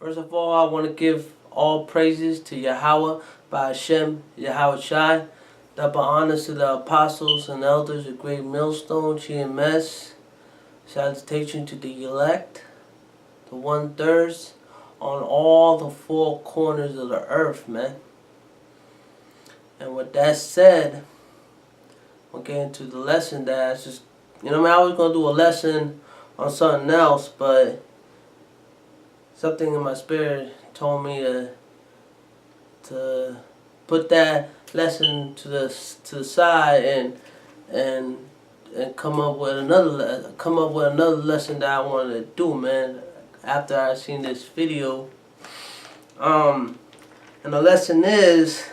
First of all, I want to give all praises to Yahawah, bahasham, yahawashi. Double honors to the apostles and elders of Great Millstone, GMS. Salutations to the elect, the one-thirds, on all the four corners of the earth, man. And with that said, we'll get into the lesson that's just, I was going to do a lesson on something else, but something in my spirit told me to put that lesson to the side and come up with another lesson that I wanted to do, man. After I seen this video, and the lesson is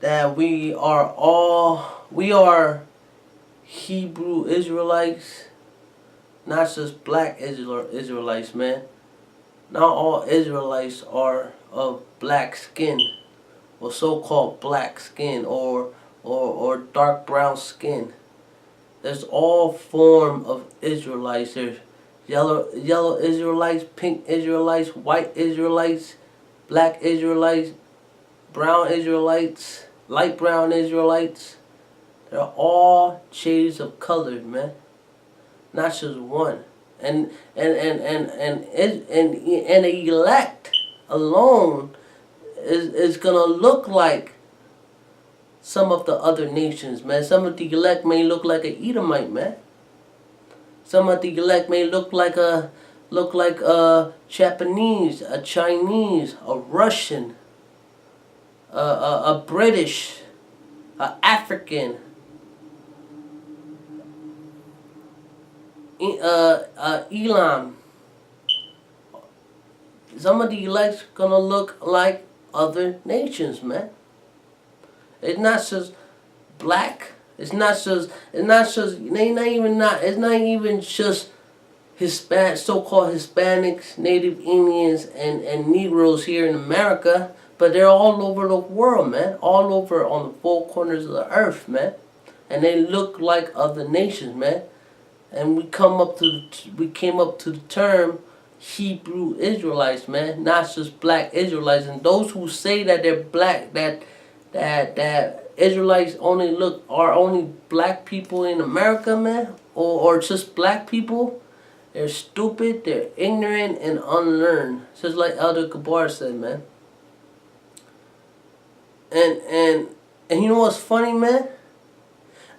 that we are Hebrew Israelites, not just black Israelites, man. Not all Israelites are of black skin, or so-called black skin, or dark brown skin. There's all form of Israelites. There's yellow Israelites, pink Israelites, white Israelites, black Israelites, brown Israelites, light brown Israelites. They're all shades of color, man. Not just one. And the elect alone is gonna look like some of the other nations, man. Some of the elect may look like an Edomite, man. Some of the elect may look like a Japanese, a Chinese, a Russian, a British, a African, Elam. Some of the elect's gonna look like other nations, man. It's not just black. It's not even just so-called Hispanics, Native Indians, and Negroes here in America, but they're all over the world, man. All over on the four corners of the earth, man. And they look like other nations, man. And we came up to the term Hebrew Israelites, man, not just black Israelites. And those who say that they're black, that Israelites are only black people in America, man, or just black people, they're stupid, they're ignorant and unlearned. Just like Elder Kabar said, man. And you know what's funny, man?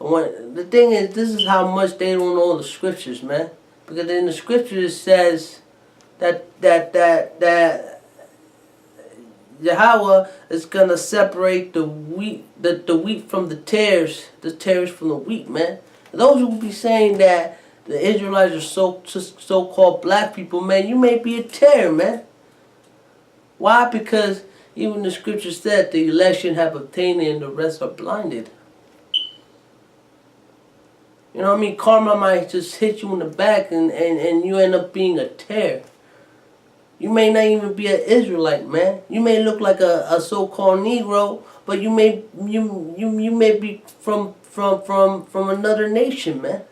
The thing is, this is how much they don't know the scriptures, man. Because in the scriptures it says that Yahawah is gonna separate the wheat from the tares from the wheat, man. Those who be saying that the Israelites are so-called black people, man, you may be a tare, man. Why? Because even the scripture said the election have obtained it and the rest are blinded. You know what I mean? Karma might just hit you in the back and you end up being a tare. You may not even be an Israelite, man. You may look like a so-called Negro, but you may be from another nation, man.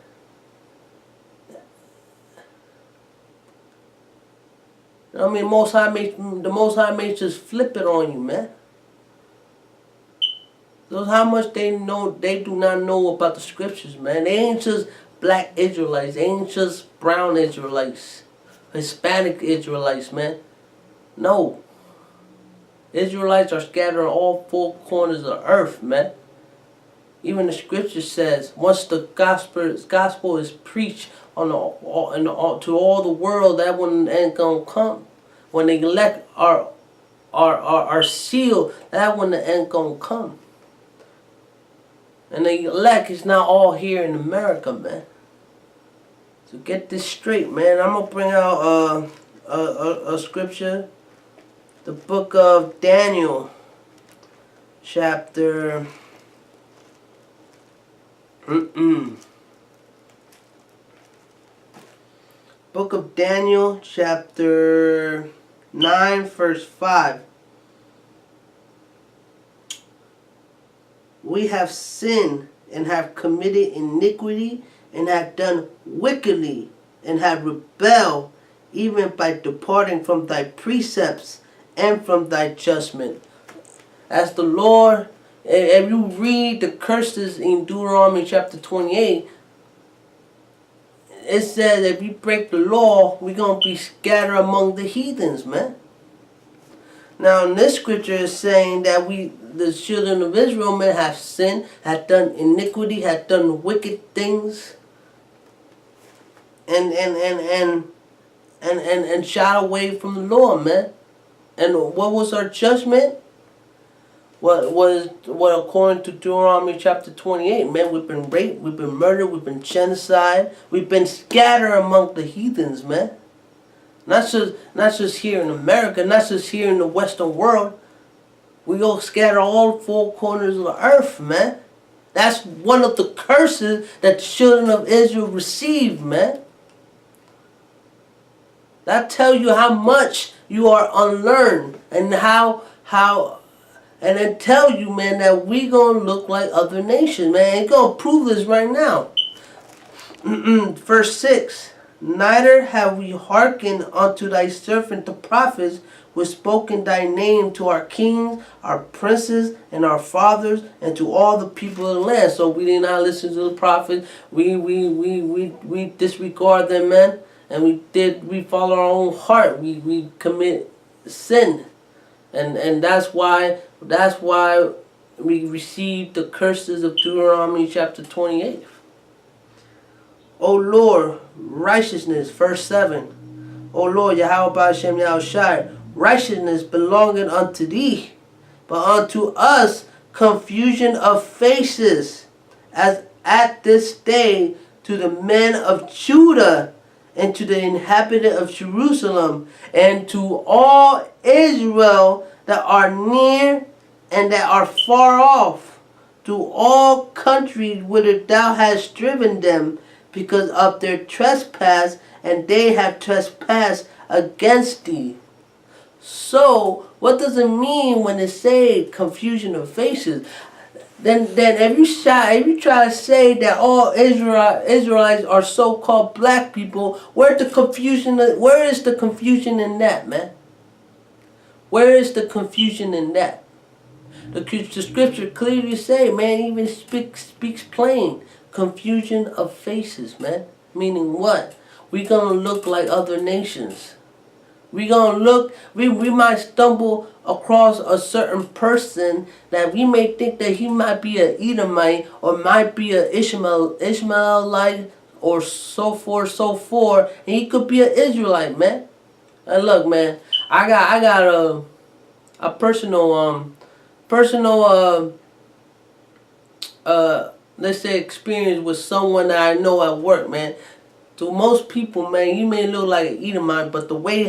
You know what I mean? The Most High may just flip it on you, man. That's how much they do not know about the scriptures, man. They ain't just black Israelites. They ain't just brown Israelites. Hispanic Israelites, man. No. Israelites are scattered on all four corners of the earth, man. Even the scripture says, once the gospel is preached to all the world, that one ain't gonna come. When the elect are sealed, that one ain't gonna come. And the elect is not all here in America, man. So get this straight, man. I'm going to bring out a scripture. The book of Daniel, chapter... Book of Daniel, chapter 9, verse 5. We have sinned and have committed iniquity and have done wickedly and have rebelled even by departing from thy precepts and from thy judgment. As the Lord, if you read the curses in Deuteronomy chapter 28, it says if you break the law, we're going to be scattered among the heathens, man. Now in this scripture is saying that the children of Israel, man, have sinned, have done iniquity, have done wicked things, and shied away from the Lord, man. And what was our judgment? What according to Deuteronomy chapter 28, man, we've been raped, we've been murdered, we've been genocide, we've been scattered among the heathens, man. Not just here in America, not just here in the Western world. We all scatter all four corners of the earth, man. That's one of the curses that the children of Israel received, man. That tells you how much you are unlearned, and and it tells you, man, that we gonna look like other nations, man. It's gonna prove this right now. Verse 6. Neither have we hearkened unto thy servant the prophets, which spoke in thy name to our kings, our princes, and our fathers, and to all the people of the land. So we did not listen to the prophets. We disregard them, man. And we follow our own heart. We commit sin. And that's why we received the curses of Deuteronomy chapter 28. O Lord, righteousness, verse 7. O Lord, yahawah, bahasham, yahawashi, righteousness belongeth unto thee, but unto us confusion of faces, as at this day to the men of Judah, and to the inhabitant of Jerusalem, and to all Israel that are near and that are far off, to all countries whither thou hast driven them, because of their trespass, and they have trespassed against thee. So, what does it mean when it say confusion of faces? Then if you try to say that all Israelites are so-called black people, where is the confusion in that, man? Where is the confusion in that? The scripture clearly say, man, even speaks plain. Confusion of faces, man. Meaning what? We gonna look like other nations. We gonna look, we might stumble across a certain person that we may think that he might be an Edomite or might be an Ishmaelite or so forth, and he could be an Israelite, man. And look, man, I got a personal let's say experience with someone that I know at work, man. To most people, man, he may look like an Edomite, but the way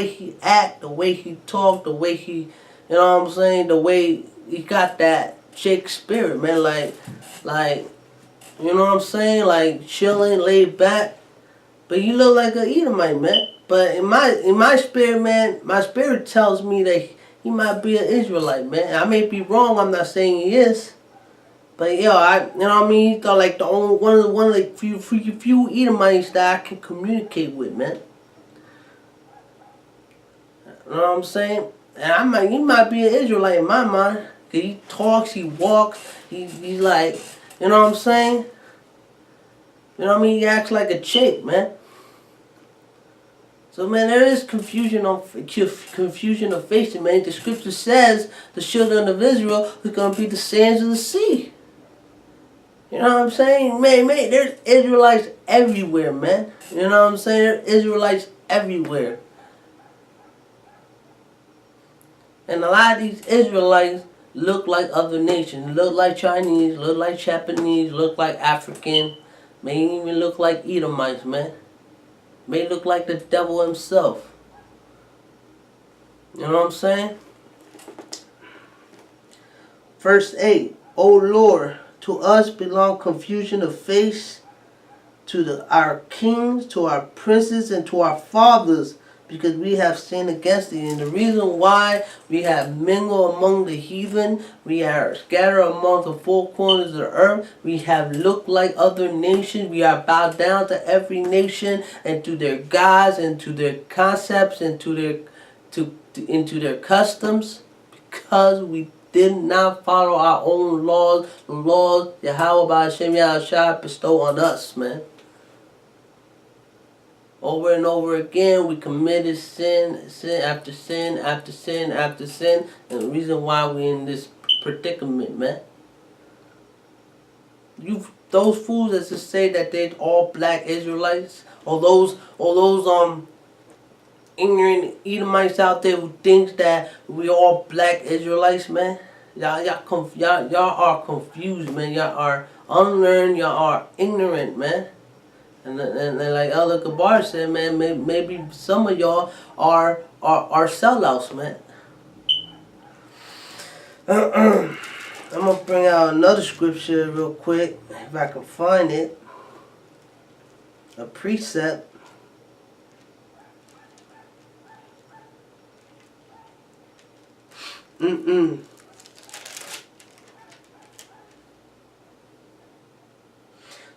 he act, the way he talk, the way he, you know what I'm saying, the way he got that chick spirit, man, like, you know what I'm saying, like chilling, laid back. But he look like an Edomite, man. But in my spirit, man, my spirit tells me that he might be an Israelite, man. I may be wrong. I'm not saying he is. But yo, you know what I mean? He's like the only one of the few Edomites that I can communicate with, man. You know what I'm saying? And he might be an Israelite in my mind. Cause he talks, he walks, he's like, you know what I'm saying? You know what I mean? He acts like a chick, man. So man, there is confusion of faces, man. The scripture says the children of Israel is gonna be the sands of the sea. You know what I'm saying? Man, there's Israelites everywhere, man. You know what I'm saying? There's Israelites everywhere. And a lot of these Israelites look like other nations. Look like Chinese, look like Japanese, look like African. May even look like Edomites, man. May look like the devil himself. You know what I'm saying? Verse 8. O Lord, to us belong confusion of face, to our kings, to our princes, and to our fathers, because we have sinned against thee. And the reason why we have mingled among the heathen, we are scattered among the four corners of the earth, we have looked like other nations, we are bowed down to every nation and to their gods and to their concepts and to their into their customs, because we did not follow our own laws, the laws yahawah, bahasham, yahawashi bestow on us, man. Over and over again, we committed sin, sin after sin, after sin, after sin, and the reason why we're in this predicament, man. Those fools that just say that they're all black Israelites, or those ignorant Edomites out there who thinks that we all black Israelites, man. Y'all are confused, man. Y'all are unlearned. Y'all are ignorant, man. And like Elder Gabar said, man, maybe some of y'all are sellouts, man. I'm gonna bring out another scripture real quick, if I can find it. A precept.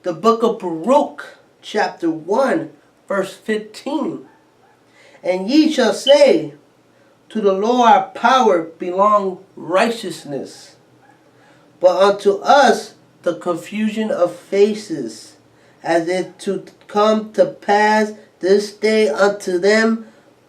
The book of Baruch, chapter 1, verse 15. And ye shall say, to the Lord our power belong righteousness, but unto us the confusion of faces, as it to come to pass this day unto them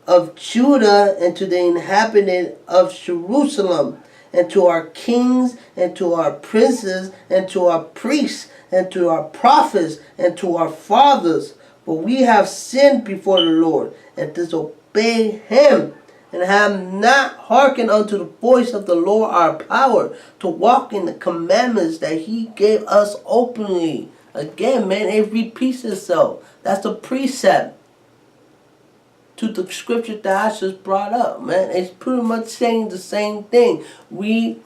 of Judah and to the inhabitant of Jerusalem, and to our kings, and to our princes, and to our priests, and to our prophets, and to our fathers. For we have sinned before the Lord, and disobeyed him, and have not hearkened unto the voice of the Lord our power, to walk in the commandments that he gave us openly. Again, man, it repeats itself. That's a precept to the scripture that I just brought up, man. It's pretty much saying the same thing. We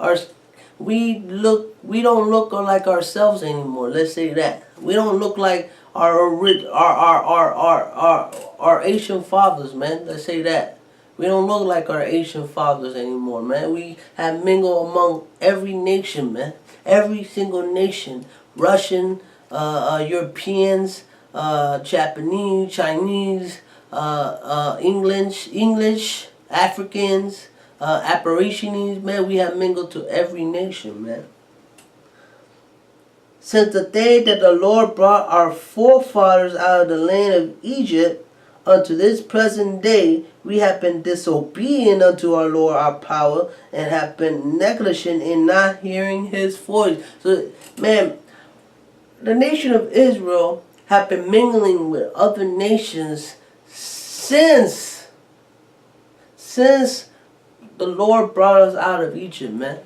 don't look like ourselves anymore. Let's say that. We don't look like our Asian fathers, man. Let's say that. We don't look like our Asian fathers anymore, man. We have mingled among every nation, man. Every single nation. Russian, Europeans, Japanese, Chinese, English, Africans, Aborigines, man. We have mingled to every nation, man. Since the day that the Lord brought our forefathers out of the land of Egypt unto this present day, we have been disobedient unto our Lord our power, and have been negligent in not hearing his voice. So, man, the nation of Israel have been mingling with other nations since the Lord brought us out of Egypt, man.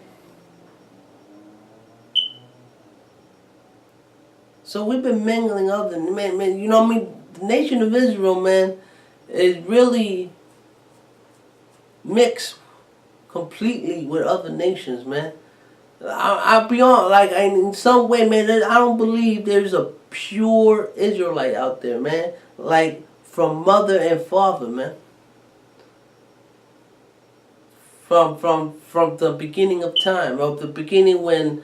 So we've been mingling other, man, you know what I mean? The nation of Israel, man, is really mixed completely with other nations, man. I'll be on, like, in some way, man, I don't believe there's a pure Israelite out there, man. Like, from mother and father, man. From the beginning of time, of the beginning when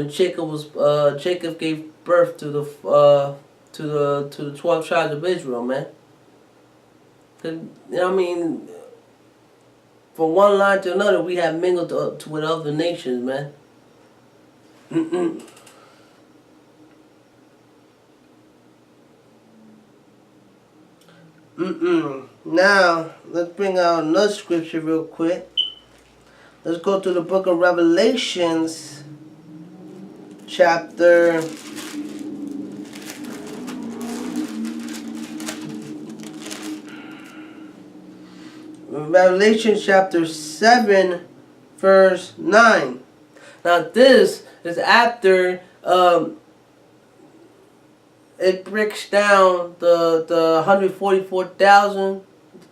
Jacob gave birth to the 12 tribes of Israel, man. 'Cause, you know what I mean? From one line to another, we have mingled with other nations, man. Now, let's bring out another scripture real quick. Let's go to the book of Revelations, chapter 7, verse 9. Now this is after it breaks down the 144,000,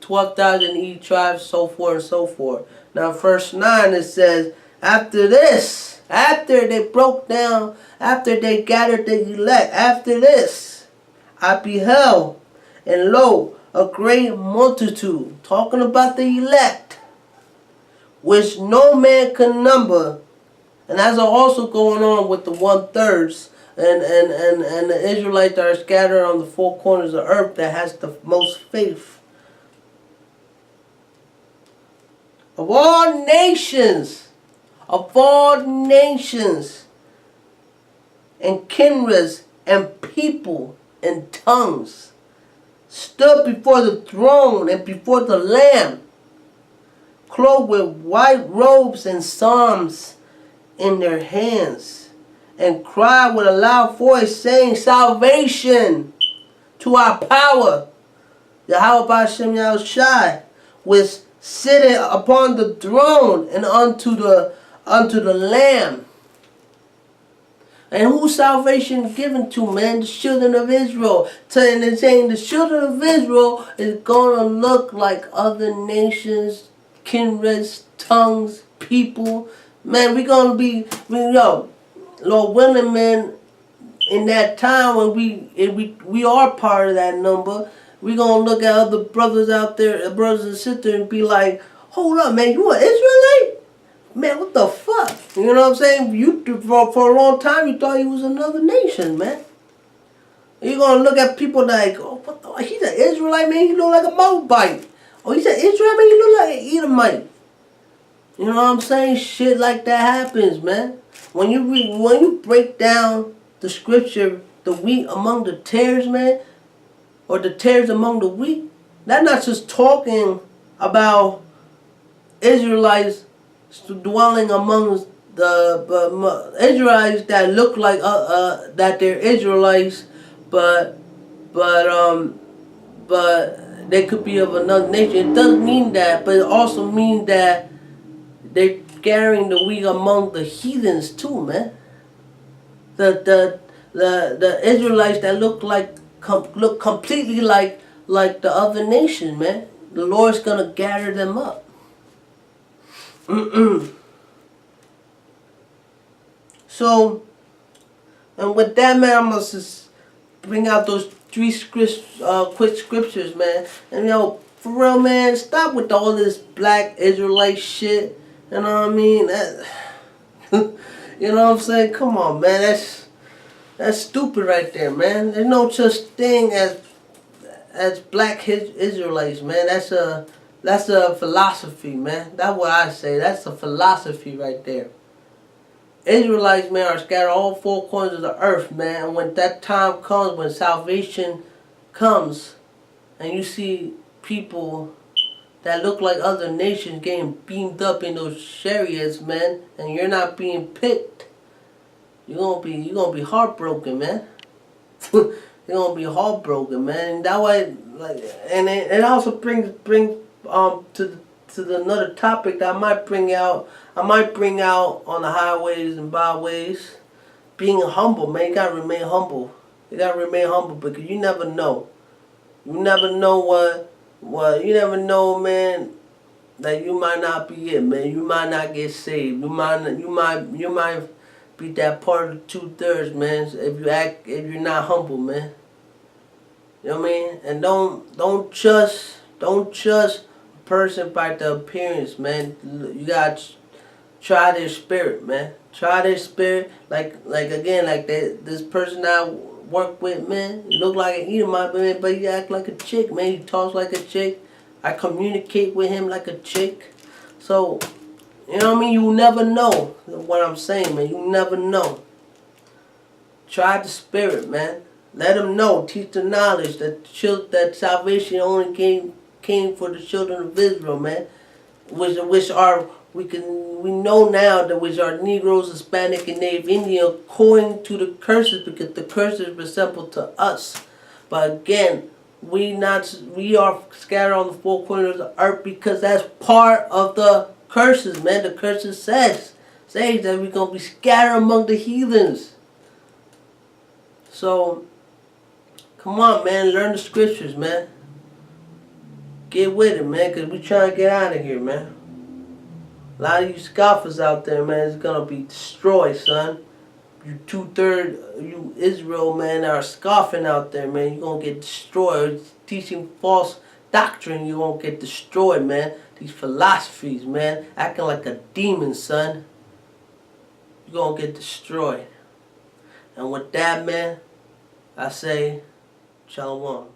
12,000 each tribe, so forth and so forth. Now verse 9, it says, after this, after they broke down, after they gathered the elect, after this, I beheld, and lo, a great multitude, talking about the elect, which no man can number. And that's also going on with the 1/3 and the Israelites that are scattered on the four corners of the earth that has the most faith. Of all nations, and kindreds and people and tongues stood before the throne and before the Lamb, clothed with white robes and psalms in their hands, and cried with a loud voice, saying, Salvation to our power, yahawah, bahasham, yahawashi, which sitteth upon the throne, and unto the Lamb. And whose salvation given to, man? The children of Israel. And they're saying the children of Israel is going to look like other nations, kindreds, tongues, people. Man, we're going to be, Lord willing, man, in that time when we are part of that number, we're going to look at other brothers out there, brothers and sisters, and be like, hold up, man, you an Israelite? Man, what the fuck? You know what I'm saying? You for a long time you thought he was another nation, man. You're gonna look at people like, oh, what the? He's an Israelite, man. He look like a Moabite. Oh, he's an Israelite, man. He look like an Edomite. You know what I'm saying? Shit like that happens, man. When you break down the scripture, the wheat among the tares, man, or the tares among the wheat, that's not just talking about Israelites dwelling among the Israelites that look like that they're Israelites, but they could be of another nation. It doesn't mean that, but it also means that they're carrying the wheat among the heathens too, man. The Israelites that look completely like the other nation, man. The Lord's gonna gather them up. So, and with that, man, I'm gonna just bring out those three quick scriptures, man. And for real, man, stop with all this black Israelite shit. You know what I mean? You know what I'm saying? Come on, man. That's stupid right there, man. There's no such thing as black Israelites, man. That's a philosophy, man. That's what I say. That's a philosophy right there. Israelites, man, are scattered all four corners of the earth, man. And when that time comes, when salvation comes, and you see people that look like other nations getting beamed up in those chariots, man, and you're not being picked, you're gonna be heartbroken, man. You're gonna be heartbroken, man. And that way, like, and it also brings to another topic that I might bring out on the highways and byways. Being humble, man. You gotta remain humble. You gotta remain humble because you never know. You never know what you never know, man. That you might not be it, man. You might not get saved. You might be that part of the 2/3, man. If you're not humble, man. You know what I mean? And don't trust a person by the appearance, man. You gotta try their spirit, man. Try their spirit. Like this person I work with, man. He look like an Edomite, man, but he act like a chick, man. He talks like a chick. I communicate with him like a chick. So, you know what I mean? You never know what I'm saying, man. You never know. Try the spirit, man. Let them know. Teach the knowledge that salvation only came for the children of Israel, man. Which are we know now that which are Negroes, Hispanic, and Native Indian according to the curses, because the curses resemble to us. But again, we are scattered on the four corners of the earth because that's part of the curses, man. The curses says that we're gonna be scattered among the heathens. So come on, man, learn the scriptures, man. Get with it, man, because we trying to get out of here, man. A lot of you scoffers out there, man, is going to be destroyed, son. You 2/3, you Israel, man, are scoffing out there, man. You're going to get destroyed. Teaching false doctrine, you're going to get destroyed, man. These philosophies, man. Acting like a demon, son. You're going to get destroyed. And with that, man, I say, Shalom.